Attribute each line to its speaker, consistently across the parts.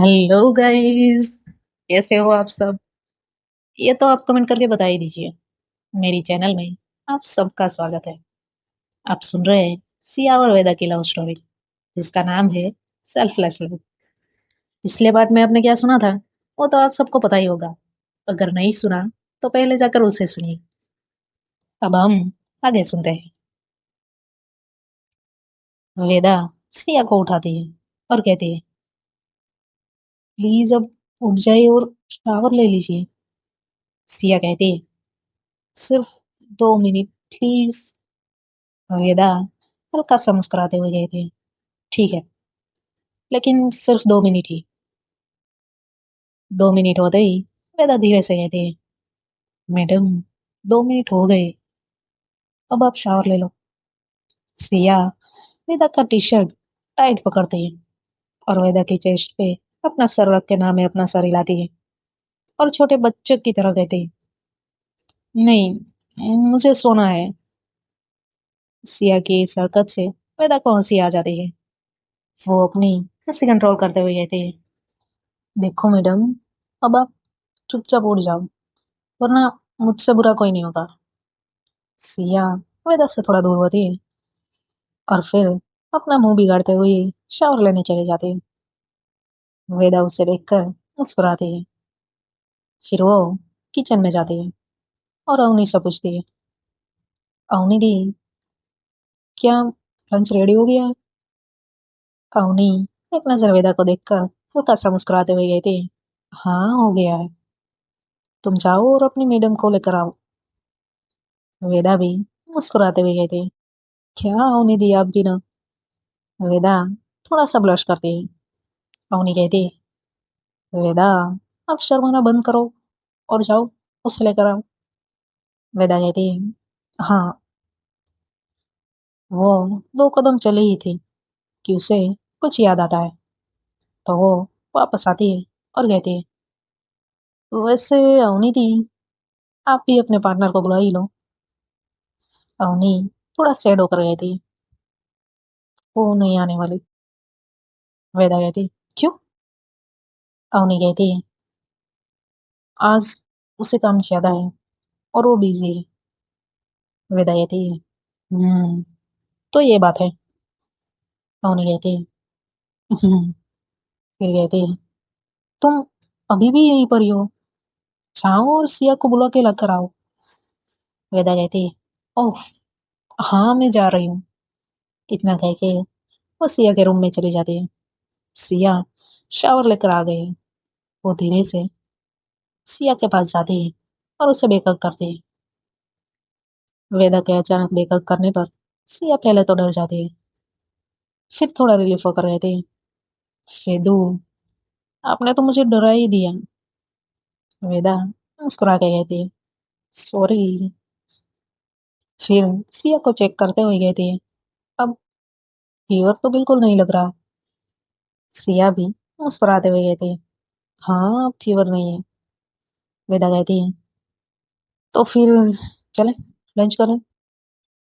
Speaker 1: Hello guys. कैसे हो आप सब? ये तो आप कमेंट करके बता ही दीजिए। मेरी चैनल में आप सबका स्वागत है। आप सुन रहे हैं सिया और वेदा की लव स्टोरी, जिसका नाम है सेल्फलेस लव। पिछले बार में आपने क्या सुना था, वो तो आप सबको पता ही होगा। अगर नहीं सुना तो पहले जाकर उसे सुनिए। अब हम आगे सुनते हैं। वेदा सिया को उठाती है और कहती है, प्लीज अब उठ जाइए और शावर ले लीजिए। सिया कहती है, सिर्फ 2 मिनट प्लीज। वेदा हल्का सा मुस्कुराते हुए कहती है, ठीक है, लेकिन सिर्फ 2 मिनट ही। 2 मिनट होते ही वेदा धीरे से कहती है, मैडम 2 मिनट हो गए, अब आप शावर ले लो। सिया वेदा का टी शर्ट टाइट पकड़ती है और वेदा की चेस्ट पे अपना सर रख के नाम में अपना सर हिलाती है और छोटे बच्चे की तरह कहती है, नहीं, मुझे सोना है। सिया की इस हरकत से वेदा को हंसी आ जाती है। वो अपनी हंसी कंट्रोल करते हुए कहती है, देखो मैडम, अब आप चुपचाप उठ जाओ, वरना मुझसे बुरा कोई नहीं होगा। सिया वेदा से थोड़ा दूर होती है और फिर अपना मुंह बिगाड़ते हुए शावर लेने चली जाती है। वेदा उसे देखकर मुस्कुराती है। फिर वो किचन में जाती है और अवनी से पूछती है, अवनी दी, क्या लंच रेडी हो गया है? अवनी एक नजर वेदा को देखकर हल्का सा मुस्कुराते हुए कहती है, हाँ हो गया है, तुम जाओ और अपनी मैडम को लेकर आओ। वेदा भी मुस्कुराते हुए कहती है, क्या अवनी दी आप भी ना। वेदा थोड़ा सा ब्लश करती है। अवनी कहती है, वेदा अब शर्माना बंद करो और जाओ, उसे लेकर आओ। वेदा कहती है, हाँ। वो 2 कदम चली ही थी कि उसे कुछ याद आता है, तो वो वापस आती है और कहती है, वैसे अवनी थी, आप भी अपने पार्टनर को बुला ही लो। अवनी थोड़ा सैड होकर कहती है, वो नहीं आने वाली। वेदा कहती है, क्यों? अवनी कहती है, आज उसे काम ज्यादा है और वो बिजी है। वेदा कहती है, तो ये बात है। अवनी कहती है, "हम्म।" फिर कहती है, तुम अभी भी यहीं पर ही हो, जाओ और सिया को बुला के लेकर आओ। वेदा कहती है, ओह हाँ मैं जा रही हूँ। इतना कह के वो सिया के रूम में चली जाती है। सिया शावर लेकर आ गई है। वो धीरे से सिया के पास जाती है और उसे बेकअप करती है। वेदा के अचानक बेकअप करने पर सिया पहले तो डर जाती है, फिर थोड़ा रिलीफ होकर कहती है, वेदू, आपने तो मुझे डरा ही दिया। वेदा मुस्कुरा के कहती है, सॉरी। फिर सिया को चेक करते हुए कहती है, अब फीवर तो बिल्कुल नहीं लग रहा। सिया भी मुस्कुराते हुए कहती है, हाँ अब फीवर नहीं है। वेदा कहती है, तो फिर चलें, लंच करें।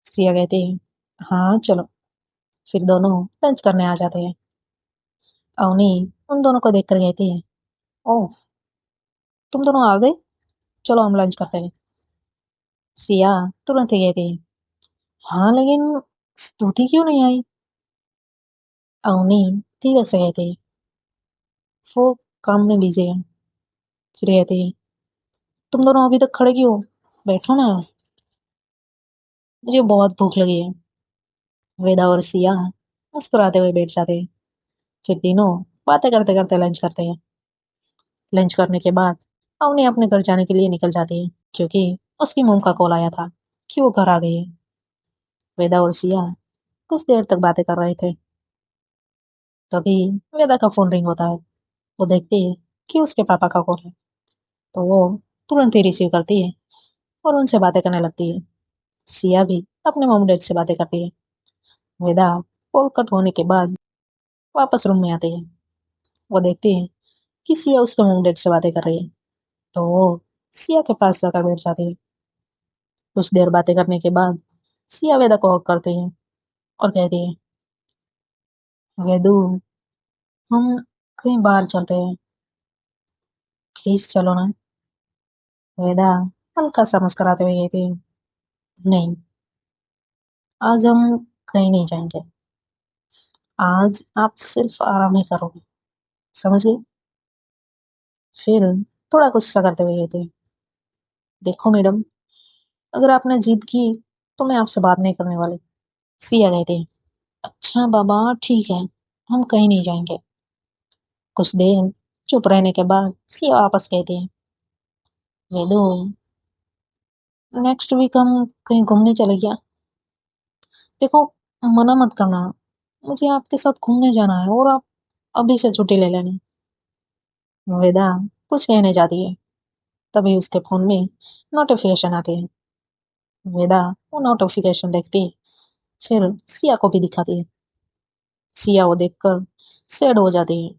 Speaker 1: सिया कहती है, हाँ चलो। फिर दोनों लंच करने आ जाते हैं। अवनी उन दोनों को देखकर कहती है, ओह तुम दोनों आ गए, चलो हम लंच करते हैं। सिया तुरंत ही कहती है, हाँ लेकिन स्तुति क्यों नहीं आई? अवनी धीरे से कहती है, वो काम में बिजी है। फिर कहती है, तुम दोनों अभी तक खड़े क्यों हो, बैठो ना, मुझे बहुत भूख लगी है। वेदा और सिया मुस्कुराते हुए बैठ जाते हैं। फिर तीनों बातें करते करते लंच करते हैं। लंच करने के बाद अवनी अपने घर जाने के लिए निकल जाती है, क्योंकि उसकी मॉम का कॉल आया था कि वो घर आ गई है। वेदा और सिया कुछ देर तक बातें कर रहे थे, तभी वेदा का फोन रिंग होता है। वो देखती है कि उसके पापा का कॉल है, तो वो तुरंत ही रिसीव करती है और उनसे बातें करने लगती है। सिया भी अपने मॉम डैड से बातें करती है। वेदा कॉल कट होने के बाद वापस रूम में आती है। वो देखती है कि सिया उसके मॉम डैड से बातें कर रही है, तो वो सिया के पास जाकर बैठ जाती है। कुछ देर बातें करने के बाद सिया वेदा को हक करती है और कहती है, वेदू, हम कहीं बाहर चलते हैं, प्लीज चलो ना। वेदा हल्का सा मुस्कुराते हुए कहती है, नहीं, आज हम कहीं नहीं जाएंगे। आज आप सिर्फ आराम ही करोगे, समझ गई? फिर थोड़ा गुस्सा करते हुए कहती है, देखो मैडम, अगर आपने जिद की तो मैं आपसे बात नहीं करने वाली। सिया कहती है, अच्छा बाबा, ठीक है, हम कहीं नहीं जाएंगे। कुछ देर चुप रहने के बाद सिया वापस कहती है, वेदू, नेक्स्ट वीक हम कहीं घूमने चले क्या? देखो, मना मत करना, मुझे आपके साथ घूमने जाना है और आप अभी से छुट्टी ले लेना। वेदा कुछ कहने जाती है, तभी उसके फोन में नोटिफिकेशन आती है। वेदा वो नोटिफिकेशन देखती है, फिर सिया को भी दिखाती है। सिया वो देखकर सैड हो जाती है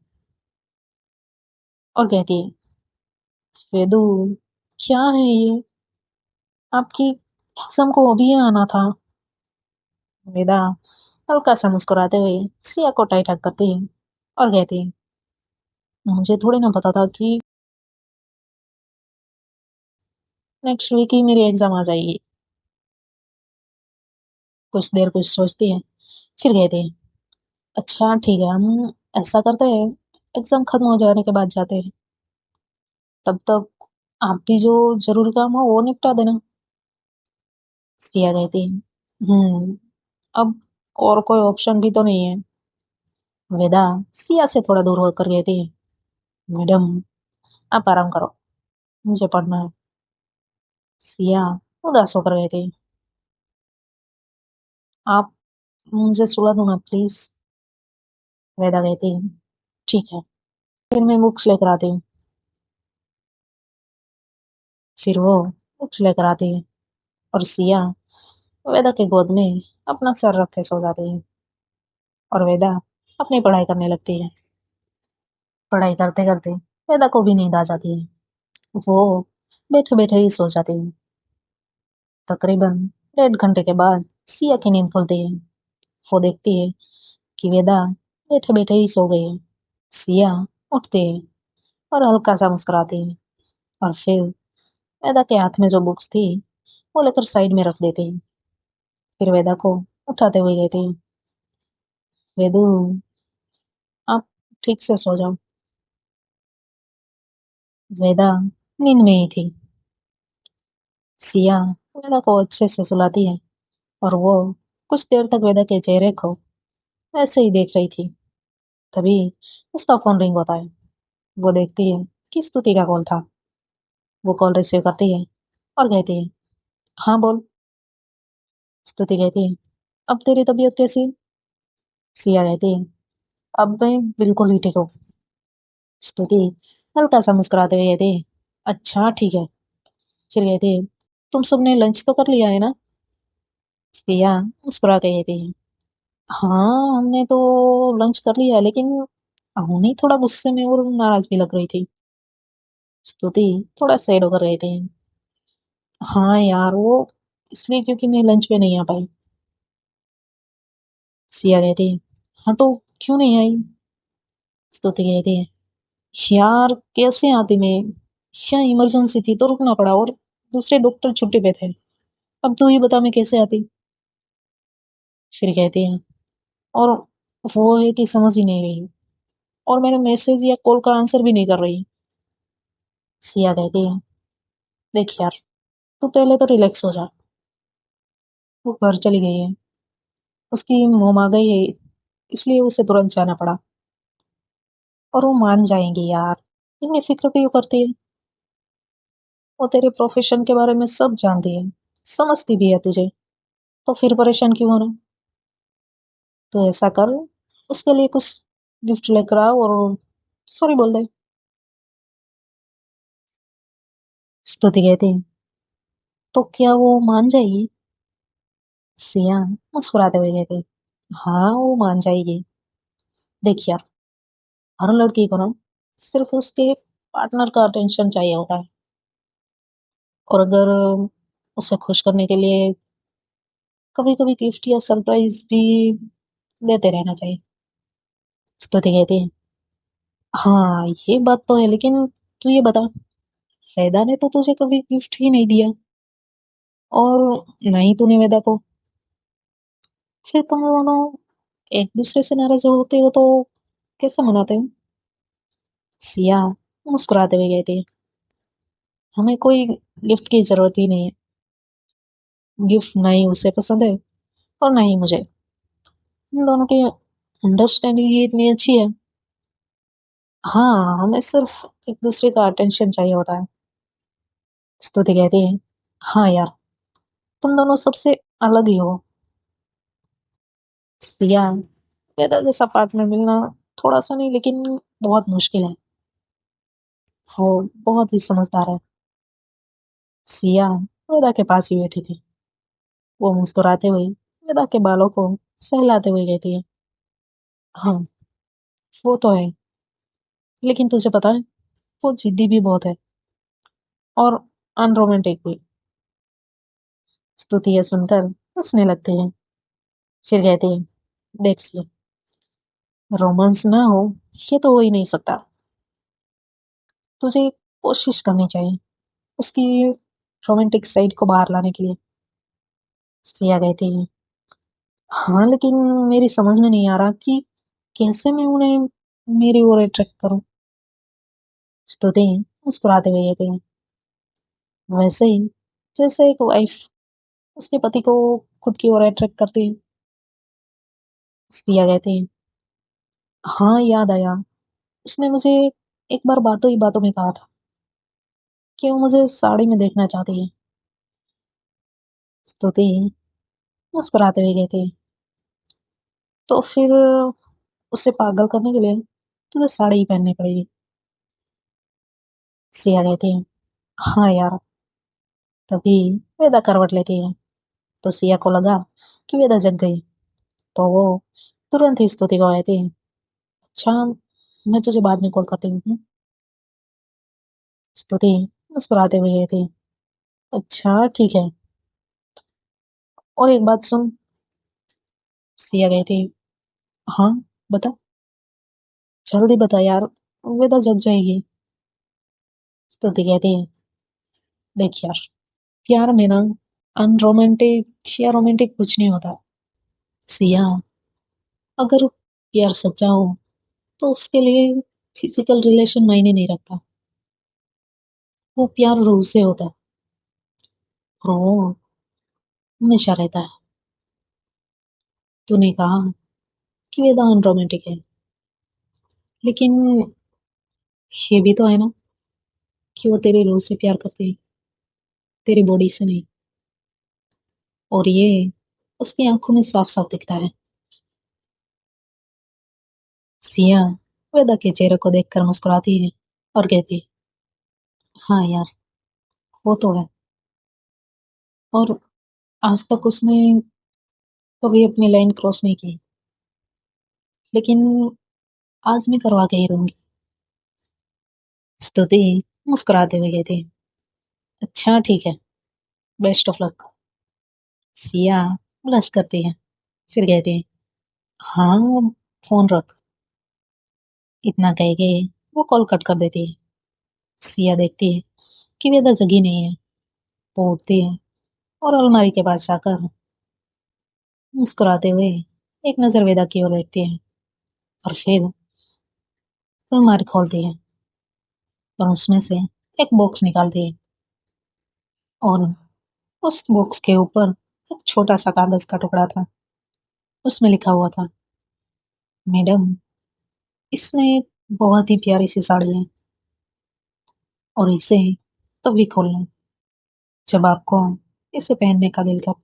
Speaker 1: और कहती है, वेदू, क्या है ये? आपकी एग्जाम को अभी आना था। वेदा हल्का सा मुस्कुराते हुए सिया को टाइट हग करती है और कहती है, मुझे थोड़ी ना पता था कि नेक्स्ट वीक ही मेरी एग्जाम आ जाएगी। कुछ देर कुछ सोचती है, फिर कहती है, अच्छा ठीक है, हम ऐसा करते हैं, एग्जाम खत्म हो जाने के बाद जाते हैं। तब तक आप भी जो जरूरी काम हो वो निपटा देना। सिया कहती है, अब और कोई ऑप्शन भी तो नहीं है। वेदा सिया से थोड़ा दूर होकर कहती है, मैडम, आप आराम करो, मुझे पढ़ना है। सिया उदास होकर कहती है, आप मुझे सुला दो ना प्लीज। वेदा कहती है, ठीक है, फिर मैं बुक्स लेकर आती हूँ। फिर वो बुक्स लेकर आती है और सिया वेदा के गोद में अपना सर रख के सो जाती है और वेदा अपनी पढ़ाई करने लगती है। पढ़ाई करते करते वेदा को भी नींद आ जाती है। वो बैठे बैठे ही सो जाती है। तकरीबन 1.5 घंटे के बाद सिया की नींद खुलती है। वो देखती है कि वेदा बैठे बैठे ही सो गई है। सिया उठती है और हल्का सा मुस्कुराती है और फिर वेदा के हाथ में जो बुक्स थी वो लेकर साइड में रख देती है। फिर वेदा को उठाते हुए कहती है, वेदू, आप ठीक से सो जाओ। वेदा नींद में ही थी। सिया वेदा को अच्छे से सुलाती है और वो कुछ देर तक वेदा के चेहरे को ऐसे ही देख रही थी। तभी उसका फोन रिंग होता है। वो देखती है कि स्तुति का कॉल था। वो कॉल रिसीव करती है और कहती है, हाँ बोल। स्तुति कहती है, अब तेरी तबीयत कैसी है? सिया कहती है, अब मैं बिल्कुल ही ठीक हूँ। स्तुति हल्का सा मुस्कुराते हुए कहती है, अच्छा ठीक है। फिर कहती है, तुम सबने लंच तो कर लिया है ना? सिया मुस्कुरा के कहती है, हाँ, हमने तो लंच कर लिया, लेकिन अहुनी थोड़ा गुस्से में और नाराज भी लग रही थी। स्तुति थोड़ा सैड होकर गए थे। हाँ यार, वो इसलिए क्योंकि मैं लंच पे नहीं आ पाई। सिया कहती है, हाँ तो क्यों नहीं आई? स्तुति कहती है, यार कैसे आती मैं, क्या इमरजेंसी थी तो रुकना पड़ा और दूसरे डॉक्टर छुट्टी पे थे। अब तू ही बता मैं कैसे आती? फिर कहती है, और वो है कि समझ ही नहीं रही और मेरे मैसेज या कॉल का आंसर भी नहीं कर रही। सिया कहती है, देख यार, तू पहले तो रिलैक्स हो जा। वो घर चली गई है, उसकी मोम आ गई है, इसलिए उसे तुरंत जाना पड़ा। और वो मान जाएंगी यार, इतनी फिक्र क्यों करती है? वो तेरे प्रोफेशन के बारे में सब जानती है, समझती भी है तुझे, तो फिर परेशान क्यों होना? तो ऐसा कर, उसके लिए कुछ गिफ्ट लेकर आ और सॉरी बोल दे। स्तुति कहती है, तो क्या वो मान जाएगी? सिया मुस्कुराते हुए कहती, हाँ वो मान जाएगी। देख यार, हर लड़की को ना सिर्फ उसके पार्टनर का अटेंशन चाहिए होता है, और अगर उसे खुश करने के लिए कभी कभी गिफ्ट या सरप्राइज भी देते रहना चाहिए। स्तुति कहती है, हाँ, ये बात तो है, लेकिन तू ये बता, वेदा ने तो तुझे कभी गिफ्ट ही नहीं दिया और ना ही तूने वेदा को। फिर तुम दोनों एक दूसरे से नाराज होते हो तो कैसे मनाते हो? सिया मुस्कुराते हुए कहती है, हमें कोई गिफ्ट की जरूरत ही नहीं है। गिफ्ट ना ही उसे पसंद है और ना ही मुझे। हम दोनों की अंडरस्टैंडिंग ही इतनी अच्छी है। हाँ, हमें सिर्फ एक दूसरे का अटेंशन चाहिए होता है। स्तुति कहती है, हाँ यार, तुम दोनों सबसे अलग ही हो। सिया, वेदा जैसा पार्टनर मिलना थोड़ा सा नहीं लेकिन बहुत मुश्किल है। वो बहुत ही समझदार है। सिया वेदा के पास ही बैठी थी। वो मुस्कुराते हुए वेदा के बालों को सहलाते हुए कहती है, हाँ, वो तो है, लेकिन तुझे पता है, वो जिद्दी भी बहुत है और अनरोमांटिक भी। स्तुति ये सुनकर हंसने लगती है। फिर कहती है, देख सिया, रोमांस ना हो ये तो हो ही नहीं सकता। तुझे कोशिश करनी चाहिए उसकी रोमांटिक साइड को बाहर लाने के लिए। सिया कहती है, हाँ, लेकिन मेरी समझ में नहीं आ रहा कि कैसे मैं उन्हें मेरी ओर अट्रैक्ट करूं। स्तुति मुस्कुराते हुए कहती है, वैसे ही जैसे एक वाइफ उसके पति को खुद की ओर अट्रैक्ट करती है। सिया कहती है, हाँ, याद आया, उसने मुझे एक बार बातों ही बातों में कहा था कि वो मुझे साड़ी में देखना चाहती है। स्तुति मुस्कुराते हुए कहती है, तो फिर उसे पागल करने के लिए तुझे साड़ी ही पहननी पड़ेगी। सिया कहती है, हाँ यार। तभी वेदा करवट लेती है तो सिया को लगा कि वेदा जग गई। तो वो तुरंत ही स्तुति को कहती है, अच्छा, मैं तुझे बाद में कॉल करती हूँ। स्तुति मुस्कुराते हुए कहती है, अच्छा ठीक है, और एक बात सुन। सिया कहती है, हाँ, बता, जल्दी बता यार, वेदा जग जाएगी। स्तुति कहती है, देख यार, प्यार में ना अनरोमांटिक या रोमांटिक कुछ नहीं होता। सिया, अगर प्यार सच्चा हो तो उसके लिए फिजिकल रिलेशन मायने नहीं रखता। वो प्यार रूह से होता है और वो हमेशा रहता है। तूने कहा कि वेदा अनरोमांटिक है, लेकिन ये भी तो है ना कि वो तेरी रूह से प्यार करती है, तेरी बॉडी से नहीं। और ये उसकी आंखों में साफ साफ दिखता है। सिया वेदा के चेहरे को देखकर मुस्कुराती है और कहती है, हाँ यार, वो तो है। और आज तक उसने कभी अपनी लाइन क्रॉस नहीं की, लेकिन आज मैं करवा के ही रहूंगी। स्तुति मुस्कुराते हुए कहती है, अच्छा ठीक है, best of luck. Siya blush करती है, फिर कहती है, हाँ, फोन रख। इतना कह के वो कॉल कट कर देती है। सिया देखती है कि वेदा जगी नहीं है। वो उठती है और अलमारी के पास जाकर मुस्कुराते हुए एक नजर वेदा की ओर देखती है और फिर अलमारी खोलती है और उसमें से एक बॉक्स निकालती है और उस बॉक्स के ऊपर एक छोटा सा कागज का टुकड़ा था। उसमें लिखा हुआ था, मैडम, इसमें एक बहुत ही प्यारी सी साड़ी है और इसे तभी खोलना जब आपको इसे पहनने का दिल करे।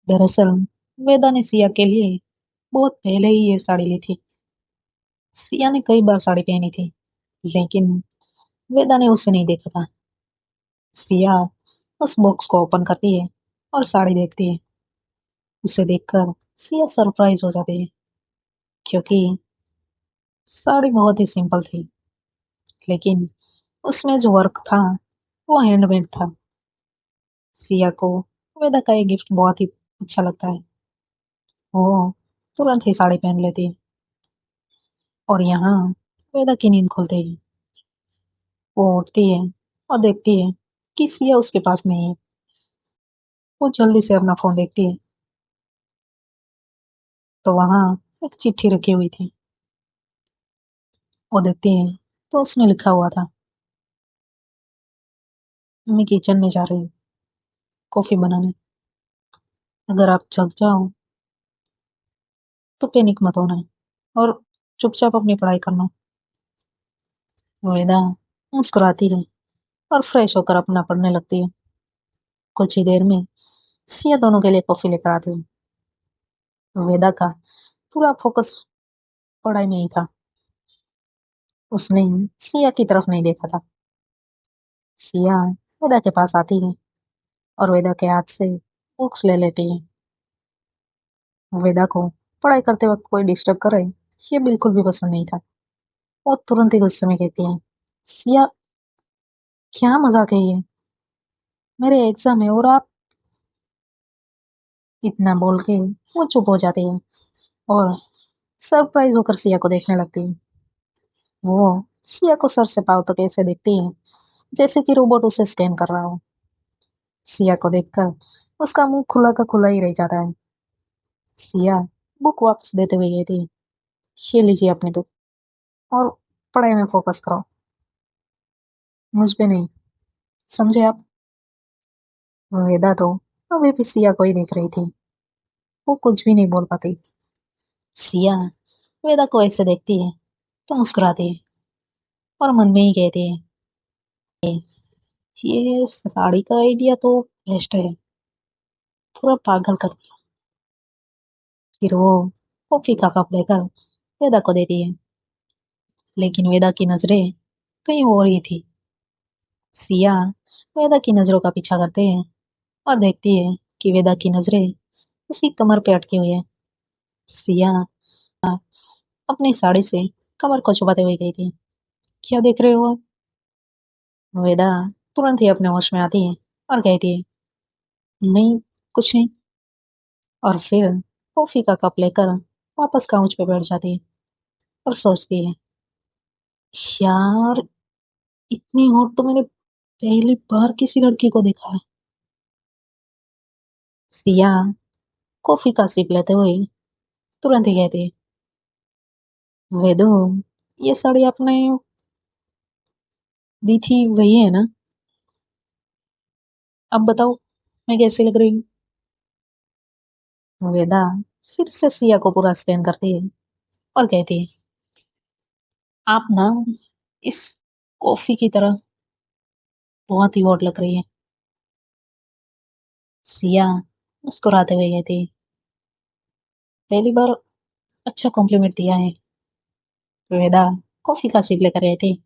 Speaker 1: दरअसल वेदा ने सिया के लिए बहुत पहले ही ये साड़ी ली थी। सिया ने कई बार साड़ी पहनी थी, लेकिन वेदा ने उसे नहीं देखा था। सिया उस बॉक्स को ओपन करती है और साड़ी देखती है। उसे देखकर सिया सरप्राइज हो जाती है, क्योंकि साड़ी बहुत ही सिंपल थी, लेकिन उसमें जो वर्क था वो हैंडमेड था। सिया को वेदा का ये गिफ्ट बहुत ही अच्छा लगता है। वो तुरंत ही साड़ी पहन लेती है। और यहाँ वेदा की नींद खुलते ही वो उठती है और देखती है कि सिया उसके पास नहीं है। वो जल्दी से अपना फोन देखती है तो वहाँ एक चिट्ठी रखी हुई थी। वो देखती है तो उसमें लिखा हुआ था, मैं किचन में जा रही हूँ कॉफी बनाने। अगर आप जग जाओ तो पैनिक मत होना और चुपचाप अपनी पढ़ाई करना। वेदा मुस्कुराती है और फ्रेश होकर अपना पढ़ने लगती है। कुछ ही देर में सिया दोनों के लिए कॉफी लेकर आती है। वेदा का पूरा फोकस पढ़ाई में ही था। उसने सिया की तरफ नहीं देखा था। सिया वेदा के पास आती है और वेदा के हाथ से बुक्स ले लेती है। वेदा को पढ़ाई करते वक्त कोई डिस्टर्ब करे ये बिल्कुल भी पसंद नहीं था। वो तुरंत ही गुस्से में कहती है, सिया क्या मजाक है ये, मेरे एग्जाम है और आप। इतना बोल के वो चुप हो जाती है और सरप्राइज होकर सिया को देखने लगती है। वो सिया को सर से पांव तक ऐसे देखती है जैसे कि रोबोट उसे स्कैन कर रहा हो। सिया को देखकर उसका मुंह खुला का खुला ही रह जाता है। सिया बुक वापस देते हुए कहती है, ये लीजिए अपनी बुक और पढ़ाई में फोकस करो, मुझ पे नहीं, समझे आप। वेदा तो अभी भी सिया को ही देख रही थी। वो कुछ भी नहीं बोल पाती। सिया वेदा को ऐसे देखती है तो मुस्कुराती है और मन में ही कहती है, ये साड़ी का आइडिया तो बेस्ट है, पूरा पागल कर दिया। फिर वो कॉफी का कप लेकर वेदा को देती है, लेकिन वेदा की नजरें कहीं और ही थी। सिया वेदा की नजरों का पीछा करते हैं और देखती है कि वेदा की नजरें उसकी कमर पे अटकी हुई है। सिया अपनी साड़ी से कमर को छुपाते हुए गई थी, क्या देख रहे हो आप। वेदा तुरंत ही अपने होश में आती है और कहती है, नहीं कुछ नहीं। और फिर कॉफी का कप लेकर वापस काउच पे बैठ जाती है और सोचती है, यार इतनी हॉट तो मैंने पहली बार किसी लड़की को देखा है। सिया कॉफी का सिप लेते हुए तुरंत ही कहती है, वेदू ये साड़ी आपने दी थी वही है ना, अब बताओ मैं कैसी लग रही हूँ। वेदा फिर से सिया को पूरा स्कैन करती है और कहती है, आप ना इस कॉफी की तरह बहुत ही हॉट लग रही है। सिया मुस्कुराते हुए कहती है, पहली बार अच्छा कॉम्प्लीमेंट दिया है। वेदा कॉफी का सिप लेकर कहती है,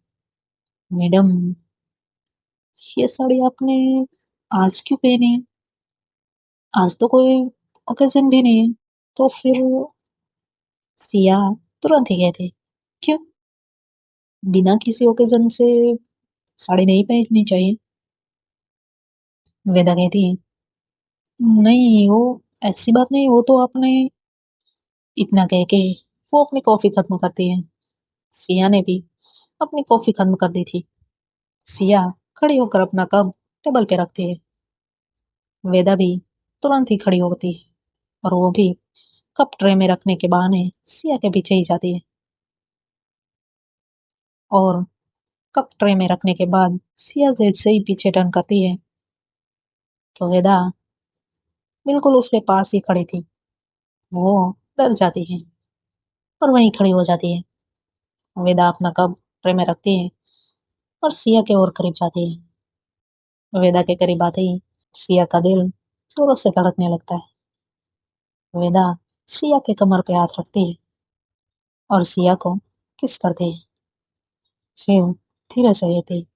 Speaker 1: मैडम ये साड़ी आपने आज क्यों पहनी है, आज तो कोई ओकेजन भी नहीं है। तो फिर सिया तुरंत ही कहती है, क्यों, बिना किसी ओकेजन से साड़ी नहीं पहननी चाहिए। वेदा कहती है, नहीं वो ऐसी बात नहीं, वो तो आपने। इतना कह के वो अपनी कॉफी खत्म करती है। सिया ने भी अपनी कॉफी खत्म कर दी थी। सिया खड़ी होकर अपना कप टेबल पे रखती है। वेदा भी तुरंत ही खड़ी होती है और वो भी कप ट्रे में रखने के बहाने सिया के पीछे ही जाती है और कप ट्रे में रखने के बाद सिया जैसे ही पीछे टर्न करती है तो वेदा बिल्कुल उसके पास ही खड़ी थी। वो डर जाती है और वहीं खड़ी हो जाती है। वेदा अपना कप ट्रे में रखती है और सिया के और करीब जाती है। वेदा के करीब आते ही सिया का दिल जोरों से धड़कने लगता है। वेदा सिया के कमर पे हाथ रखती है और सिया को किस करती है। फिर धीरे से कहती है,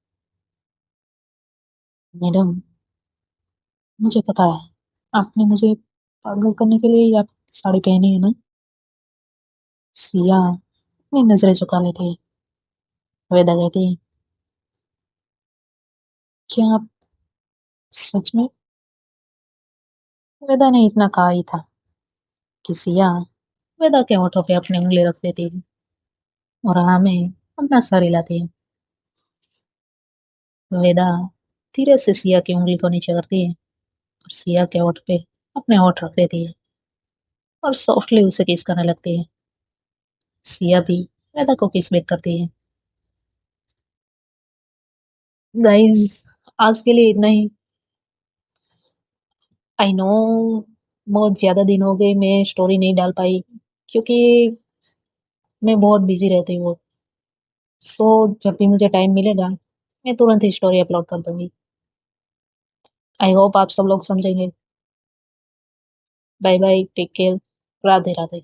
Speaker 1: मैडम मुझे पता है आपने मुझे पागल करने के लिए ही आप साड़ी पहनी है ना। सिया अपनी नजरें झुका लेती है। वेदा कहती है, क्या आप सच में। वेदा ने इतना कहा ही था कि सिया वेदा के होठों पे अपनी उंगली रख देती है और हाँ में अपना सर हिलाती है। वेदा धीरे से सिया की उंगली को नीचे करती है और सिया के होठ पे अपने होठ रख देती है और सॉफ्टली उसे किस करने लगती है। सिया भी वेदा को किस बैक करती है। गाइस, आज के लिए इतना ही। आई नो बहुत ज्यादा दिन हो गए मैं स्टोरी नहीं डाल पाई क्योंकि मैं बहुत बिजी रहती हूँ। सो जब भी मुझे टाइम मिलेगा मैं तुरंत ही स्टोरी अपलोड कर दूंगी। आई होप आप सब लोग समझेंगे। Bye bye, take care, Radhe Radhe.